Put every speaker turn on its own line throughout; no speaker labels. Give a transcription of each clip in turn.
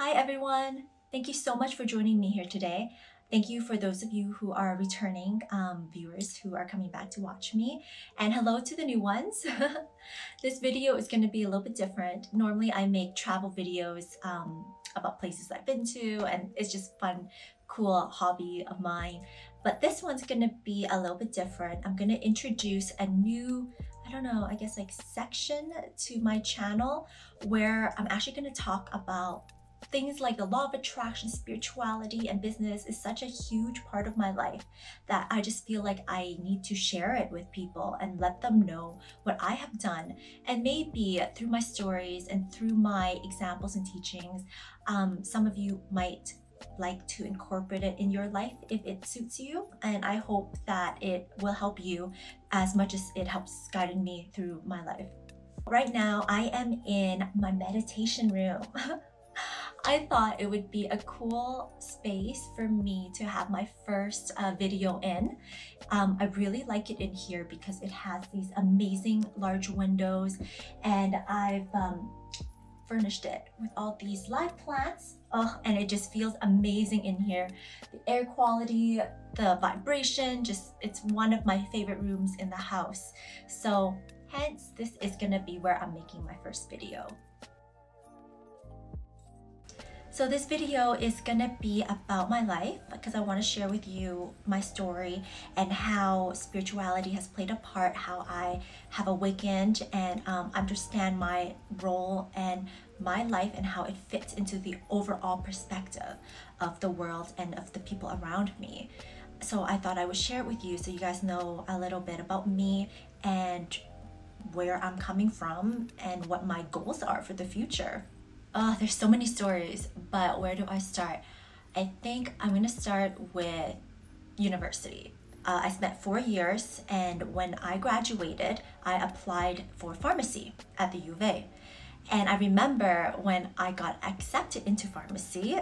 Hi everyone! Thank you so much for joining me here today. Thank you for those of you who are returning viewers who are coming back to watch me. And hello to the new ones. This video is going to be a little bit different. Normally I make travel videos about places I've been to, and it's just fun, cool hobby of mine. But this one's going to be a little bit different. I'm going to introduce a new, I guess like section to my channel where I'm actually going to talk about things like the law of attraction, spirituality, and business is such a huge part of my life that I just feel like I need to share it with people and let them know what I have done. And maybe through my stories and through my examples and teachings, some of you might like to incorporate it in your life if it suits you. And I hope that it will help you as much as it helps guide me through my life. Right now, I am in my meditation room. I thought it would be a cool space for me to have my first video in. I really like it in here because it has these amazing large windows, and I've furnished it with all these live plants. Oh, and it just feels amazing in here. The air quality, the vibration, it's one of my favorite rooms in the house. So hence, this is gonna be where I'm making my first video. So this video is gonna be about my life because I want to share with you my story and how spirituality has played a part, how I have awakened and understand my role and my life and how it fits into the overall perspective of the world and of the people around me. So I thought I would share it with you so you guys know a little bit about me and where I'm coming from and what my goals are for the future. There's so many stories, but where do I start? I think I'm gonna start with university. I spent 4 years, and when I graduated, I applied for pharmacy at the U of A. And I remember when I got accepted into pharmacy,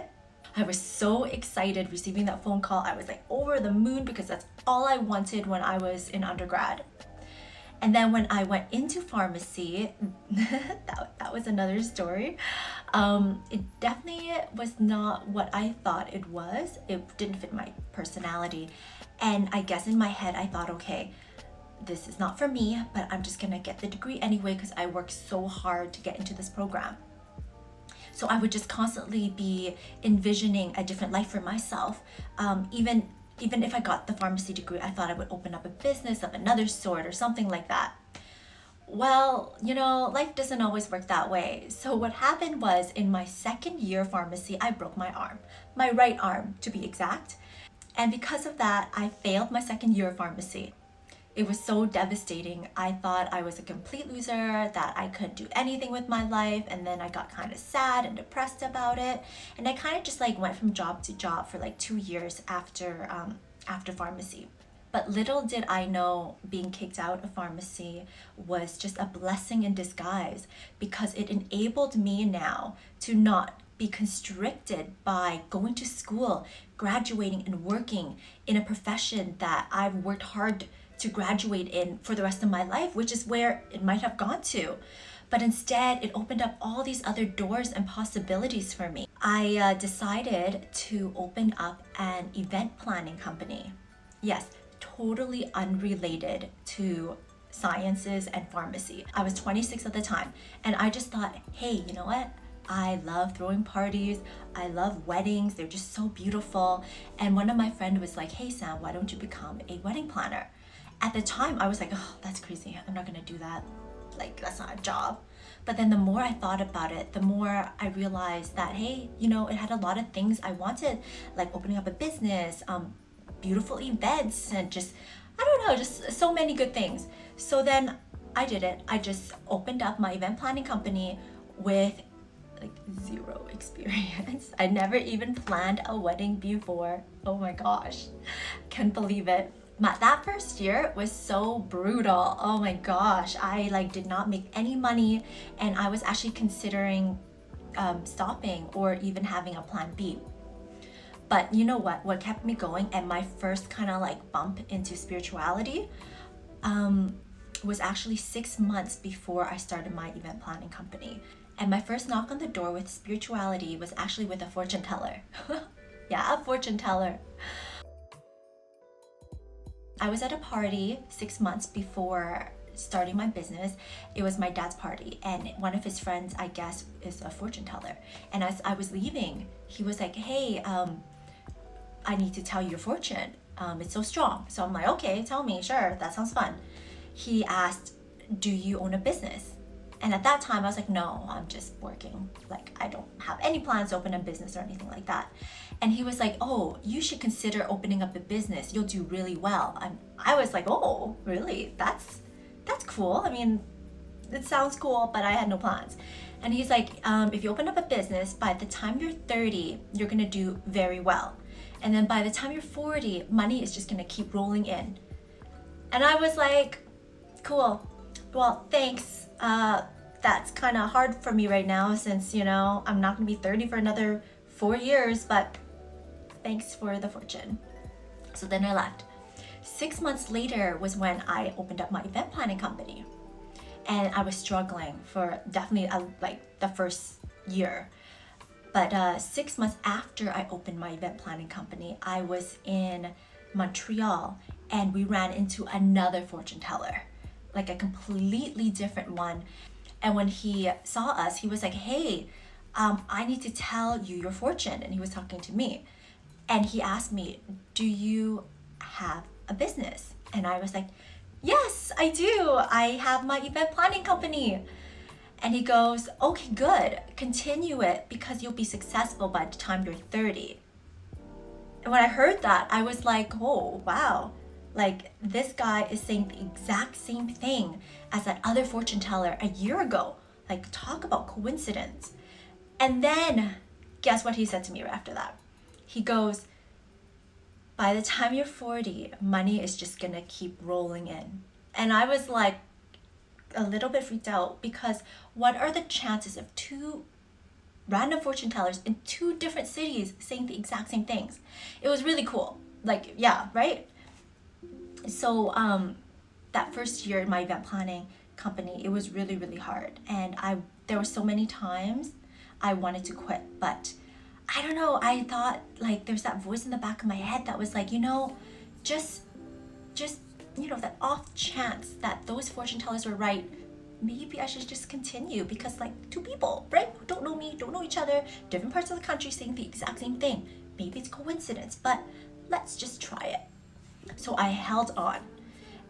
I was so excited receiving that phone call. I was like over the moon because that's all I wanted when I was in undergrad. And then when I went into pharmacy, that was another story. It definitely was not what I thought it was. It didn't fit my personality. And I guess in my head, I thought, okay, this is not for me, but I'm just gonna get the degree anyway because I worked so hard to get into this program. So I would just constantly be envisioning a different life for myself. Even if I got the pharmacy degree, I thought I would open up a business of another sort or something like that. Well, life doesn't always work that way. So what happened was in my second year of pharmacy, I broke my arm, my right arm to be exact. And because of that, I failed my second year of pharmacy. It was so devastating. I thought I was a complete loser, that I couldn't do anything with my life, and then I got kind of sad and depressed about it. And I kind of just like went from job to job for like 2 years after pharmacy. But little did I know being kicked out of pharmacy was just a blessing in disguise because it enabled me now to not be constricted by going to school, graduating, and working in a profession that I've worked hard to graduate in for the rest of my life, which is where it might have gone to. But instead, it opened up all these other doors and possibilities for me. I decided to open up an event planning company. Yes, totally unrelated to sciences and pharmacy. I was 26 at the time, and I just thought, hey, you know what? I love throwing parties. I love weddings. They're just so beautiful. And one of my friends was like, hey, Sam, why don't you become a wedding planner? At the time, I was like, oh, that's crazy. I'm not gonna do that. Like, that's not a job. But then the more I thought about it, the more I realized that, hey, it had a lot of things I wanted, like opening up a business, beautiful events, and just so many good things. So then I did it. I just opened up my event planning company with like zero experience. I never even planned a wedding before. Oh my gosh, can't believe it. That first year was so brutal. Oh my gosh, I did not make any money, and I was actually considering stopping or even having a plan B. But you know what kept me going and my first kind of like bump into spirituality was actually 6 months before I started my event planning company. And my first knock on the door with spirituality was actually with a fortune teller. Yeah, a fortune teller. I was at a party 6 months before starting my business. It was my dad's party, and one of his friends, I guess, is a fortune teller. And as I was leaving, he was like, hey, I need to tell you your fortune. It's so strong. So I'm like, okay, tell me, sure, that sounds fun. He asked, do you own a business? And at that time I was like, no, I'm just working. Like, I don't have any plans to open a business or anything like that. And he was like, oh, you should consider opening up a business. You'll do really well. And I was like, oh, really? That's cool. I mean, it sounds cool, but I had no plans. And he's like, if you open up a business, by the time you're 30, you're gonna do very well. And then by the time you're 40, money is just gonna keep rolling in. And I was like, cool. Well, thanks. That's kind of hard for me right now since, you know, I'm not gonna be 30 for another 4 years, but thanks for the fortune. So then I left. 6 months later was when I opened up my event planning company. And I was struggling for definitely like the first year. But 6 months after I opened my event planning company, I was in Montreal and we ran into another fortune teller, like a completely different one. And when he saw us, he was like, hey, I need to tell you your fortune. And he was talking to me. And he asked me, do you have a business? And I was like, yes, I do. I have my event planning company. And he goes, okay, good. Continue it because you'll be successful by the time you're 30. And when I heard that, I was like, oh, wow. Like, this guy is saying the exact same thing as that other fortune teller a year ago. Like, talk about coincidence. And then, guess what he said to me right after that? He goes, by the time you're 40, money is just gonna keep rolling in. And I was like, a little bit freaked out, because what are the chances of two random fortune tellers in two different cities saying the exact same things? It was really cool. Like, yeah, right? So that first year in my event planning company, it was really, really hard. And there were so many times I wanted to quit, but I don't know, I thought, like, there's that voice in the back of my head that was like, you know, just you know, that off chance that those fortune tellers were right, maybe I should just continue, because like two people, right, who don't know me, don't know each other, different parts of the country saying the exact same thing. Maybe it's coincidence, but let's just try it. So I held on.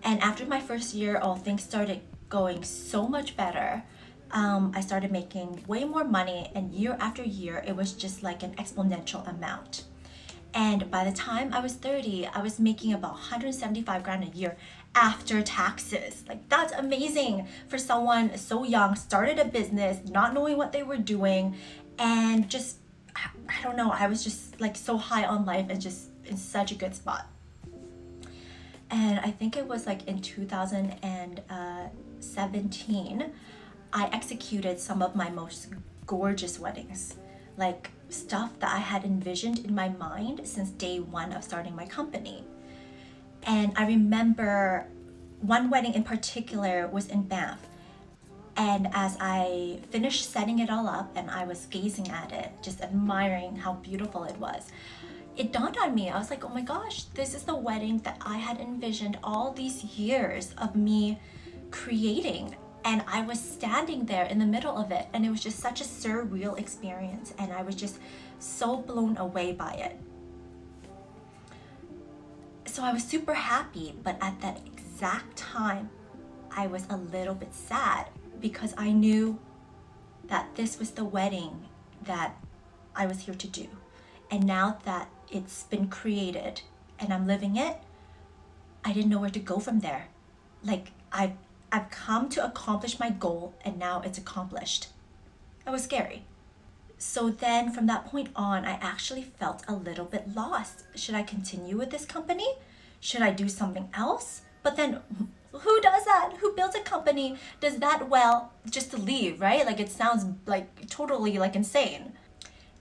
And after my first year, things started going so much better. I started making way more money, and year after year, it was just like an exponential amount. And by the time I was 30, I was making about 175 grand a year after taxes. Like, that's amazing for someone so young, started a business, not knowing what they were doing, and just, I don't know, I was just like so high on life and just in such a good spot. And I think it was like in 2017, I executed some of my most gorgeous weddings, like stuff that I had envisioned in my mind since day one of starting my company. And I remember one wedding in particular was in Banff. And as I finished setting it all up and I was gazing at it, just admiring how beautiful it was, it dawned on me. I was like, oh my gosh, this is the wedding that I had envisioned all these years of me creating. And I was standing there in the middle of it, and it was just such a surreal experience, and I was just so blown away by it. So I was super happy, but at that exact time, I was a little bit sad, because I knew that this was the wedding that I was here to do. And now that it's been created and I'm living it, I didn't know where to go from there. Like, I've come to accomplish my goal, and now it's accomplished. That was scary. So then from that point on, I actually felt a little bit lost. Should I continue with this company? Should I do something else? But then who does that? Who builds a company, does that well, just to leave, right? Like, it sounds like totally like insane.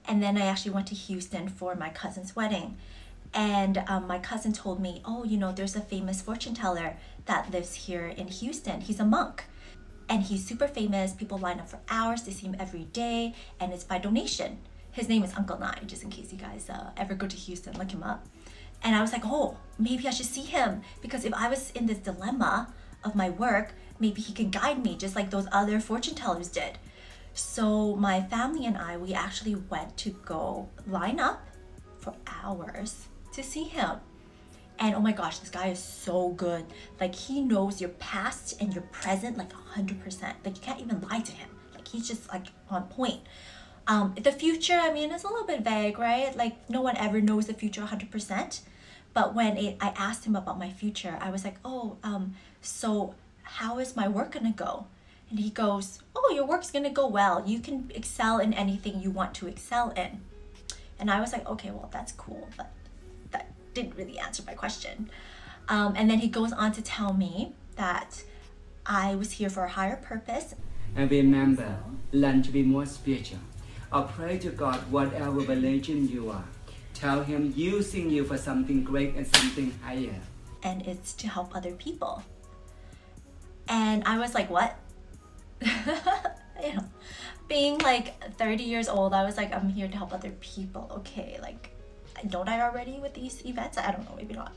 And then I actually went to Houston for my cousin's wedding. And my cousin told me, oh, you know, there's a famous fortune teller that lives here in Houston. He's a monk. And he's super famous. People line up for hours to see him every day, and it's by donation. His name is Uncle Nine, just in case you guys ever go to Houston, look him up. And I was like, oh, maybe I should see him, because if I was in this dilemma of my work, maybe he can guide me just like those other fortune tellers did. So my family and I, we actually went to go line up for hours to see him. And oh my gosh, this guy is so good. Like, he knows your past and your present like 100%. Like, you can't even lie to him. Like, he's just like on point. The future, I mean, it's a little bit vague, right? Like, no one ever knows the future 100%. But when I asked him about my future, I was like, oh, so how is my work gonna go? And he goes, oh, your work's gonna go well. You can excel in anything you want to excel in. And I was like, okay, well, that's cool, but that didn't really answer my question. And then he goes on to tell me that I was here for a higher purpose.
And remember, learn to be more spiritual. Or pray to God, whatever religion you are. Tell him using you for something great and something higher.
And it's to help other people. And I was like, what? You know, being like 30 years old, I was like, I'm here to help other people. Okay, like, don't I already with these events? I don't know, maybe not.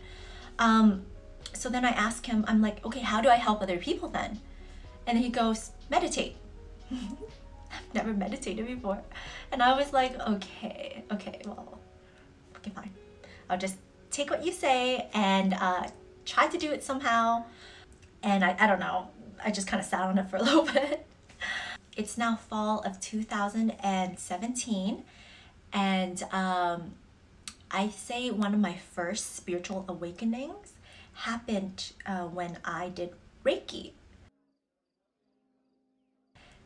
So then I asked him, I'm like, okay, how do I help other people then? And he goes, meditate. I've never meditated before. And I was like, okay, well, okay, fine. I'll just take what you say and try to do it somehow. And I don't know, I just kind of sat on it for a little bit. It's now fall of 2017, and I say one of my first spiritual awakenings happened when I did Reiki.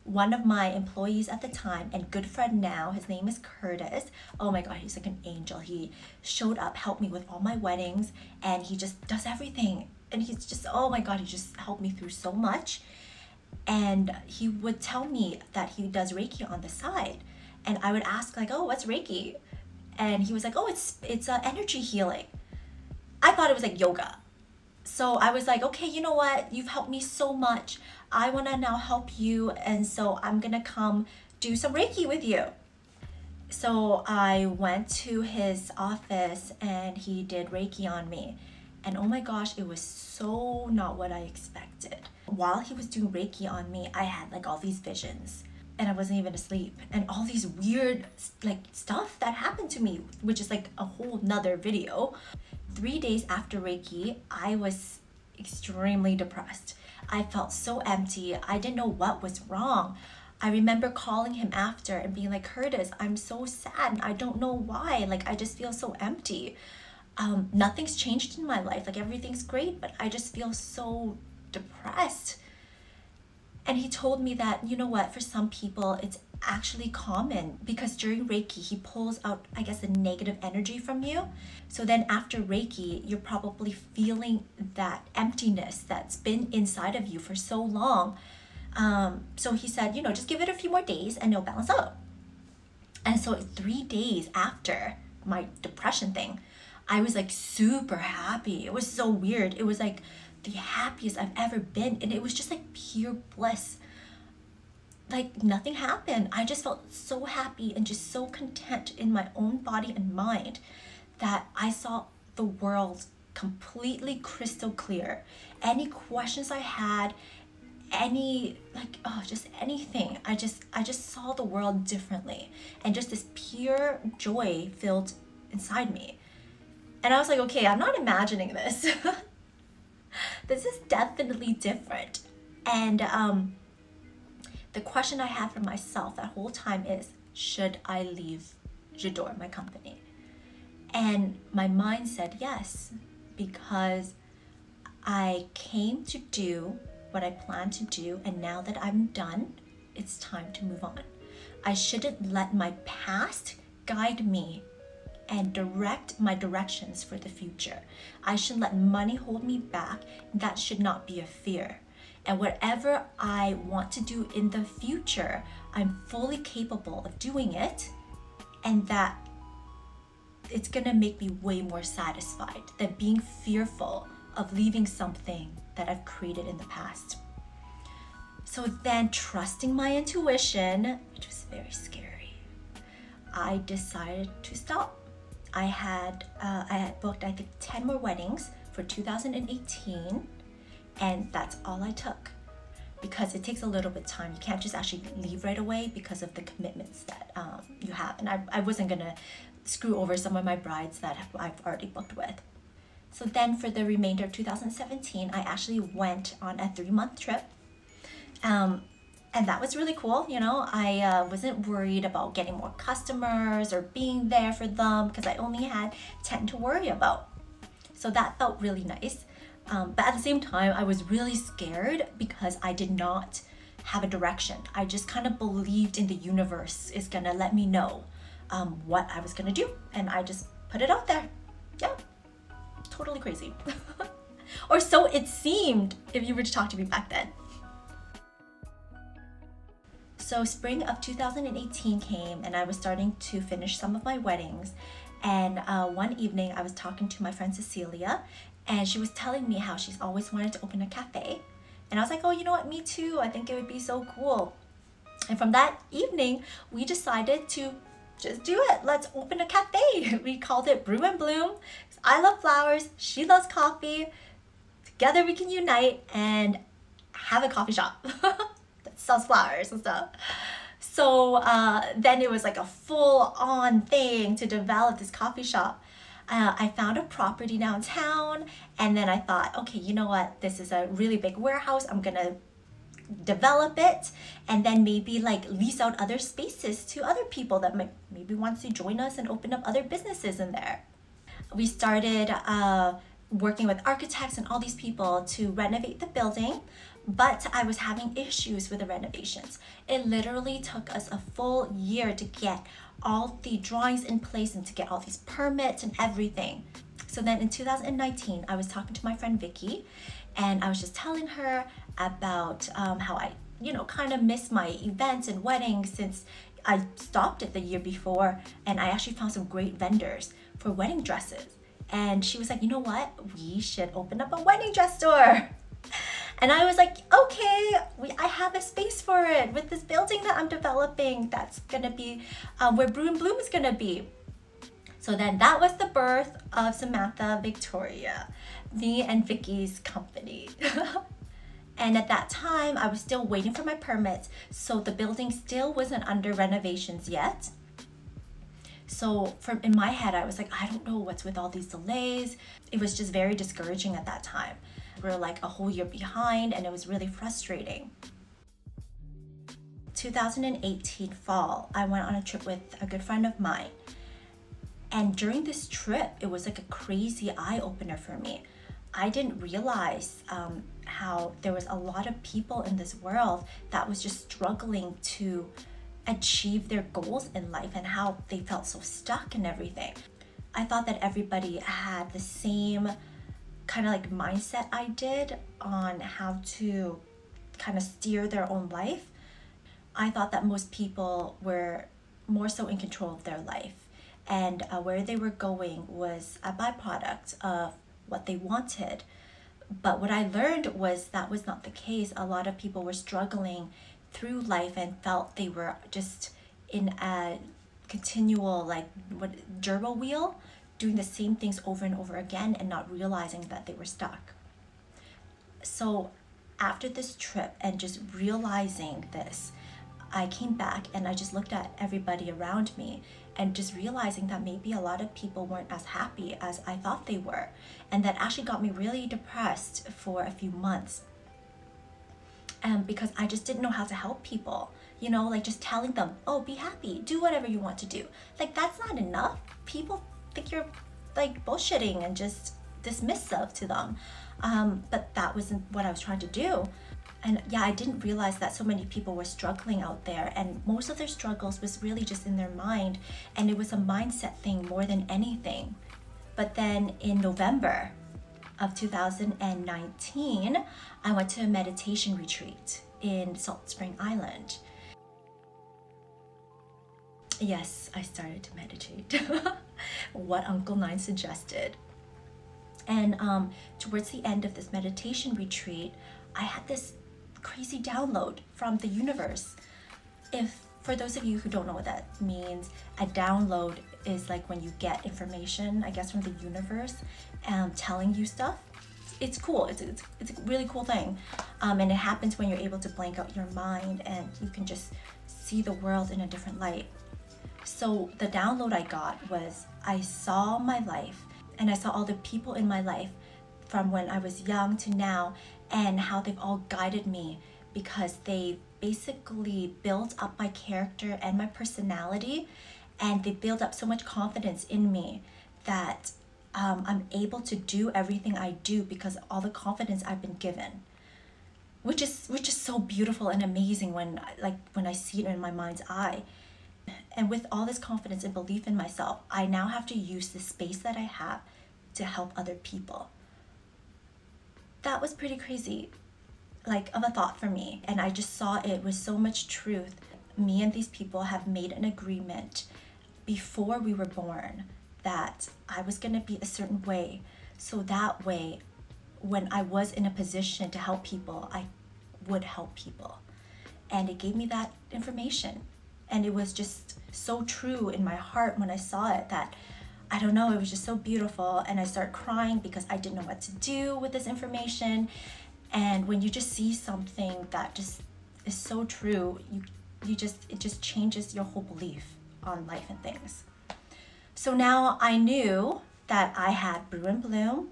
One of my employees at the time and good friend now, his name is Curtis. Oh my God, he's like an angel. He showed up, helped me with all my weddings, and he just does everything. And he's just, oh my God, he just helped me through so much. And he would tell me that he does Reiki on the side. And I would ask like, oh, what's Reiki? And he was like, oh, it's energy healing. I thought it was like yoga. So I was like, okay, you know what? You've helped me so much. I want to now help you. And so I'm going to come do some Reiki with you. So I went to his office and he did Reiki on me. And oh my gosh, it was so not what I expected. While he was doing Reiki on me, I had like all these visions and I wasn't even asleep. And all these weird like stuff that happened to me, which is like a whole nother video. 3 days after Reiki, I was extremely depressed. I felt so empty. I didn't know what was wrong. I remember calling him after and being like, Curtis, I'm so sad and I don't know why. Like, I just feel so empty. Nothing's changed in my life. Like, everything's great, but I just feel so depressed. And he told me that, you know what, for some people, it's actually common because during Reiki, he pulls out, I guess, the negative energy from you. So then after Reiki, you're probably feeling that emptiness that's been inside of you for so long. So he said, you know, just give it a few more days and it'll balance out. And so 3 days after my depression thing, I was like super happy. It was so weird. It was like the happiest I've ever been. And it was just like pure bliss. Like nothing happened. I just felt so happy and just so content in my own body and mind that I saw the world completely crystal clear. Any questions I had, any like, oh, just anything. I just saw the world differently. And just this pure joy filled inside me. And I was like, okay, I'm not imagining this. This is definitely different. And the question I had for myself that whole time is, should I leave J'adore, my company? And my mind said yes, because I came to do what I planned to do, and now that I'm done, it's time to move on. I shouldn't let my past guide me and direct my directions for the future. I shouldn't let money hold me back. That should not be a fear. And whatever I want to do in the future, I'm fully capable of doing it, and that it's gonna make me way more satisfied than being fearful of leaving something that I've created in the past. So then, trusting my intuition, which was very scary, I decided to stop. I had booked, I think, 10 more weddings for 2018, and that's all I took, because it takes a little bit of time. You can't just actually leave right away because of the commitments that you have. And I wasn't gonna screw over some of my brides that I've already booked with. So then for the remainder of 2017, I actually went on a 3-month trip. And that was really cool. You know, I wasn't worried about getting more customers or being there for them, because I only had 10 to worry about. So that felt really nice. But at the same time, I was really scared because I did not have a direction. I just kind of believed in the universe is gonna let me know what I was gonna do. And I just put it out there. Yeah, totally crazy. Or so it seemed if you were to talk to me back then. So spring of 2018 came, and I was starting to finish some of my weddings. And one evening I was talking to my friend Cecilia, and she was telling me how she's always wanted to open a cafe. And I was like, oh, you know what, me too. I think it would be so cool. And from that evening, we decided to just do it. Let's open a cafe. We called it Brew and Bloom. I love flowers, she loves coffee. Together we can unite and have a coffee shop that sells flowers and stuff. So then it was like a full-on thing to develop this coffee shop. I found a property downtown, and then I thought, okay, you know what? This is a really big warehouse. I'm gonna develop it, and then maybe like lease out other spaces to other people that maybe wants to join us and open up other businesses in there. We started working with architects and all these people to renovate the building, but I was having issues with the renovations. It literally took us a full year to get all the drawings in place and to get all these permits and everything. So then in 2019, I was talking to my friend Vicky, and I was just telling her about how I, you know, kind of miss my events and weddings since I stopped it the year before, and I actually found some great vendors for wedding dresses. And she was like, you know what? We should open up a wedding dress store. And I was like, okay, I have a space for it with this building that I'm developing. That's gonna be where Brew and Bloom is gonna be. So then that was the birth of Samantha Victoria, me and Vicky's company. And at that time, I was still waiting for my permits, so the building still wasn't under renovations yet. So in my head, I was like, I don't know what's with all these delays. It was just very discouraging at that time. We were like a whole year behind, and it was really frustrating. 2018 fall, I went on a trip with a good friend of mine. And during this trip, it was like a crazy eye-opener for me. I didn't realize how there was a lot of people in this world that was just struggling to achieve their goals in life, and how they felt so stuck and everything. I thought that everybody had the same kind of like mindset I did on how to kind of steer their own life. I thought that most people were more so in control of their life, and where they were going was a byproduct of what they wanted. But what I learned was that was not the case. A lot of people were struggling through life and felt they were just in a continual gerbil wheel, doing the same things over and over again and not realizing that they were stuck. So after this trip and just realizing this, I came back and I just looked at everybody around me and just realizing that maybe a lot of people weren't as happy as I thought they were. And that actually got me really depressed for a few months. Because I just didn't know how to help people. You know, like just telling them, oh, be happy, do whatever you want to do. Like, that's not enough. People think you're like bullshitting and just dismissive to them. But that wasn't what I was trying to do. And yeah, I didn't realize that so many people were struggling out there, and most of their struggles was really just in their mind, and it was a mindset thing more than anything. But then in November of 2019, I went to a meditation retreat in Salt Spring Island. Yes, I started to meditate. What Uncle Nine suggested. And towards the end of this meditation retreat, I had this crazy download from the universe. If for those of you who don't know what that means, a download is like when you get information, I guess, from the universe telling you stuff. It's cool. It's a really cool thing. And it happens when you're able to blank out your mind and you can just see the world in a different light. So the download I got was I saw my life and I saw all the people in my life from when I was young to now and how they've all guided me because they basically built up my character and my personality, and they built up so much confidence in me that I'm able to do everything I do because of all the confidence I've been given, which is so beautiful and amazing when I see it in my mind's eye. And with all this confidence and belief in myself, I now have to use the space that I have to help other people. That was pretty crazy, of a thought for me. And I just saw it with so much truth. Me and these people have made an agreement before we were born that I was going to be a certain way. So that way, when I was in a position to help people, I would help people. And it gave me that information. And it was just so true in my heart when I saw it that, I don't know, it was just so beautiful. And I started crying because I didn't know what to do with this information. And when you just see something that just is so true, it just changes your whole belief on life and things. So now I knew that I had Brew and Bloom,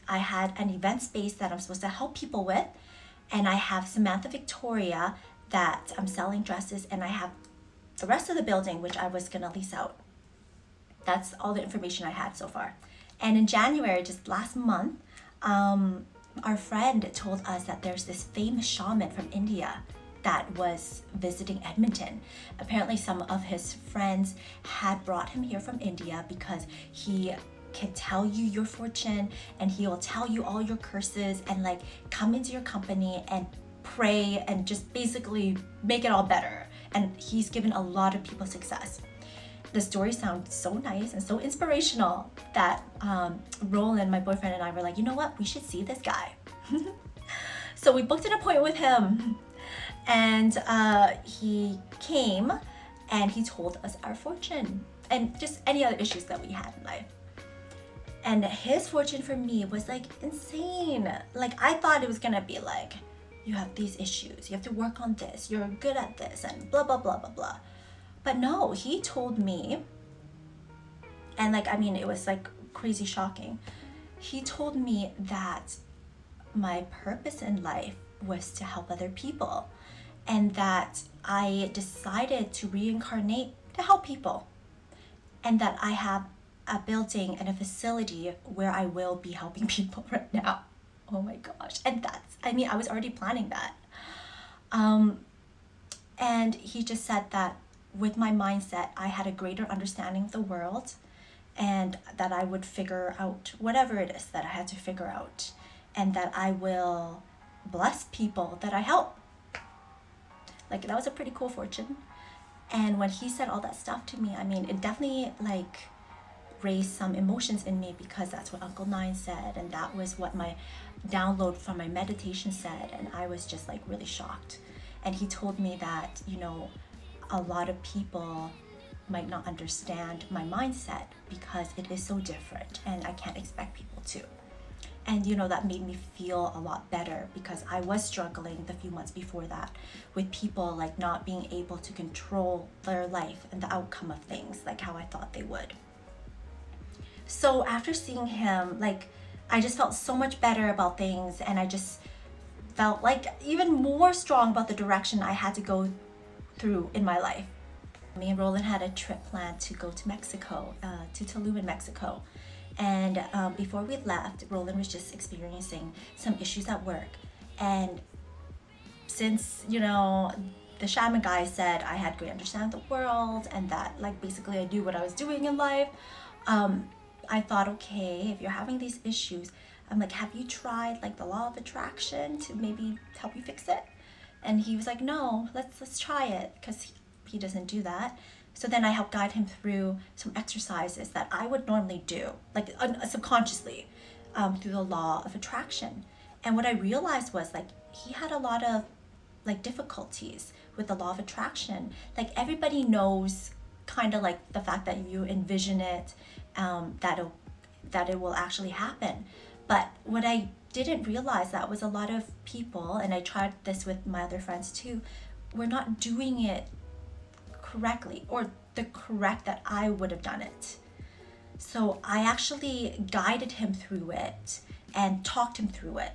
I had an event space that I'm supposed to help people with, and I have Samantha Victoria that I'm selling dresses, and I have the rest of the building, which I was gonna lease out. That's all the information I had so far. And in January, just last month, our friend told us that there's this famous shaman from India that was visiting Edmonton. Apparently some of his friends had brought him here from India because he can tell you your fortune and he will tell you all your curses and come into your company and pray and just basically make it all better. And he's given a lot of people success. The story sounds so nice and so inspirational that Roland, my boyfriend, and I were like, you know what, we should see this guy. So we booked an appointment with him, and he came and he told us our fortune and just any other issues that we had in life. And his fortune for me was insane. I thought it was gonna be you have these issues, you have to work on this, you're good at this, and blah blah blah blah blah. But no, he told me, and it was crazy shocking. He told me that my purpose in life was to help other people, and that I decided to reincarnate to help people, and that I have a building and a facility where I will be helping people right now. Oh my gosh. And I was already planning that. And he just said that with my mindset, I had a greater understanding of the world, and that I would figure out whatever it is that I had to figure out, and that I will bless people that I help. That was a pretty cool fortune. And when he said all that stuff to me, it definitely raised some emotions in me, because that's what Uncle Nine said, and that was what my download from my meditation said, and I was just really shocked. And he told me that, a lot of people might not understand my mindset because it is so different, and I can't expect people to. And that made me feel a lot better, because I was struggling the few months before that with people not being able to control their life and the outcome of things how I thought they would. So after seeing him, I just felt so much better about things, and I just felt even more strong about the direction I had to go through in my life. Me and Roland had a trip planned to go to Mexico, to Tulum in Mexico. And before we left, Roland was just experiencing some issues at work. And since, the shaman guy said I had great understanding of the world, and that basically I knew what I was doing in life, I thought, okay, if you're having these issues, I'm have you tried the law of attraction to maybe help you fix it? And he was like, no, let's try it, because he doesn't do that. So then I helped guide him through some exercises that I would normally do, subconsciously, through the law of attraction. And what I realized was he had a lot of like difficulties with the law of attraction. Like everybody knows kind of like the fact that you envision it, that it will actually happen. But what I didn't realize that was a lot of people, and I tried this with my other friends too, we're not doing it correctly, or the correct that I would have done it. So I actually guided him through it and talked him through it.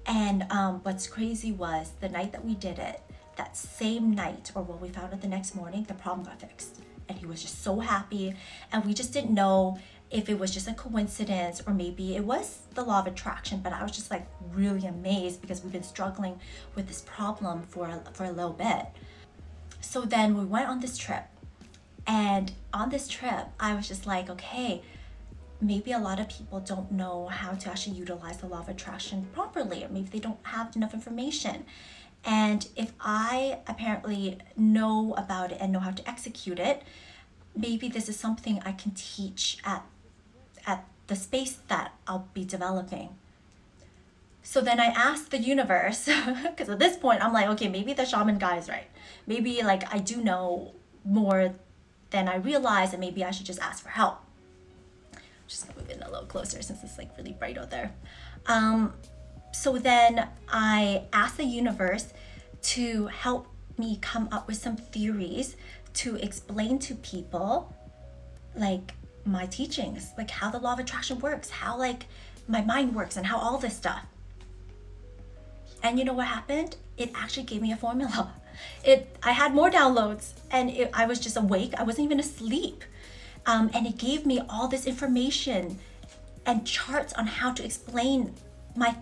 And what's crazy was the night that we did it, that same night, or when we found it the next morning, the problem got fixed. And he was just so happy. And we just didn't know if it was just a coincidence or maybe it was the law of attraction, but I was just like really amazed because we've been struggling with this problem for a little bit. So then we went on this trip, and on this trip, I was just like, okay, maybe a lot of people don't know how to actually utilize the law of attraction properly, or maybe they don't have enough information. And if I apparently know about it and know how to execute it, maybe this is something I can teach at the space that I'll be developing. So then I asked the universe, because at this point I'm like, okay, maybe the shaman guy is right. Maybe like I do know more than I realize, and maybe I should just ask for help. I'm just gonna move in a little closer since it's like really bright out there. So then I asked the universe to help me come up with some theories to explain to people like my teachings, like how the law of attraction works, how like my mind works, and how all this stuff. And you know what happened? It actually gave me a formula. I had more downloads, and I was just awake. I wasn't even asleep. And it gave me all this information and charts on how to explain my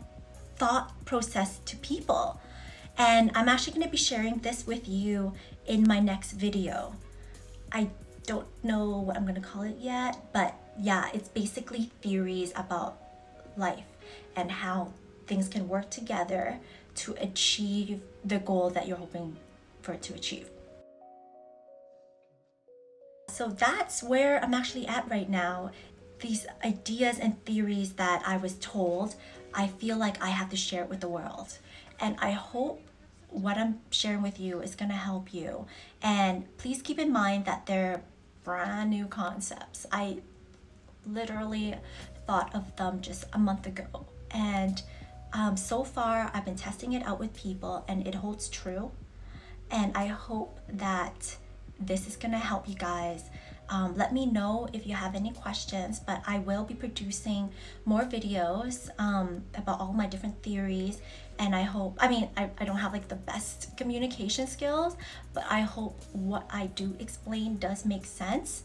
thought process to people. And I'm actually going to be sharing this with you in my next video. I don't know what I'm going to call it yet, but yeah, it's basically theories about life and how things can work together to achieve the goal that you're hoping for it to achieve. So that's where I'm actually at right now. These ideas and theories that I was told, I feel like I have to share it with the world. And I hope what I'm sharing with you is going to help you. And please keep in mind that they're brand new concepts. I literally thought of them just a month ago. And so far, I've been testing it out with people, and it holds true. And I hope that this is going to help you guys. Let me know if you have any questions, but I will be producing more videos about all my different theories. And I hope, I don't have like the best communication skills, but I hope what I do explain does make sense.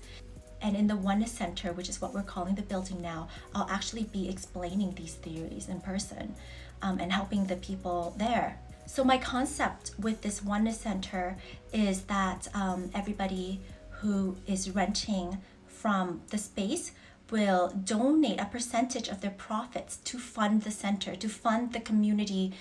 And in the Oneness Center, which is what we're calling the building now, I'll actually be explaining these theories in person and helping the people there. So my concept with this Oneness Center is that everybody who is renting from the space will donate a percentage of their profits to fund the center, to fund the community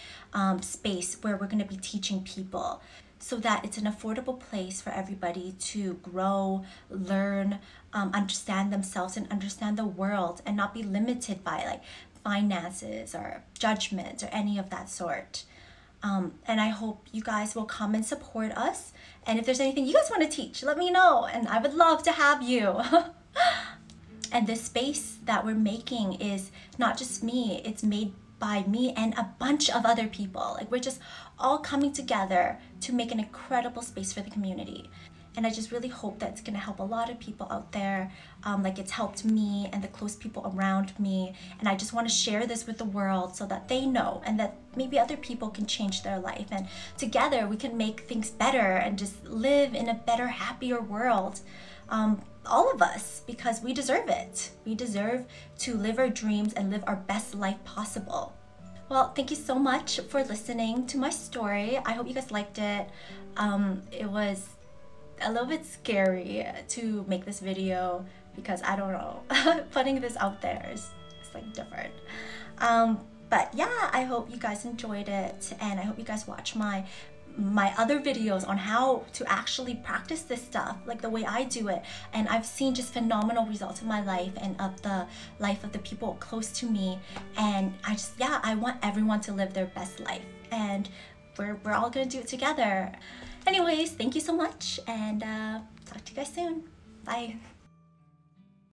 space where we're going to be teaching people, so that it's an affordable place for everybody to grow, learn, understand themselves and understand the world, and not be limited by like finances or judgment or any of that sort. And I hope you guys will come and support us. And if there's anything you guys want to teach, let me know. And I would love to have you. And this space that we're making is not just me. It's made by me and a bunch of other people. Like, we're just all coming together to make an incredible space for the community. And I just really hope that it's going to help a lot of people out there, like it's helped me and the close people around me. And I just want to share this with the world so that they know, and that maybe other people can change their life. And together we can make things better and just live in a better, happier world. All of us, because we deserve it. We deserve to live our dreams and live our best life possible. Well, thank you so much for listening to my story. I hope you guys liked it. It was a little bit scary to make this video because I don't know, putting this out there is like different. But yeah, I hope you guys enjoyed it, and I hope you guys watch my other videos on how to actually practice this stuff like the way I do it. And I've seen just phenomenal results in my life and of the life of the people close to me. And I want everyone to live their best life. And we're all gonna do it together. Anyways, thank you so much, and talk to you guys soon. Bye.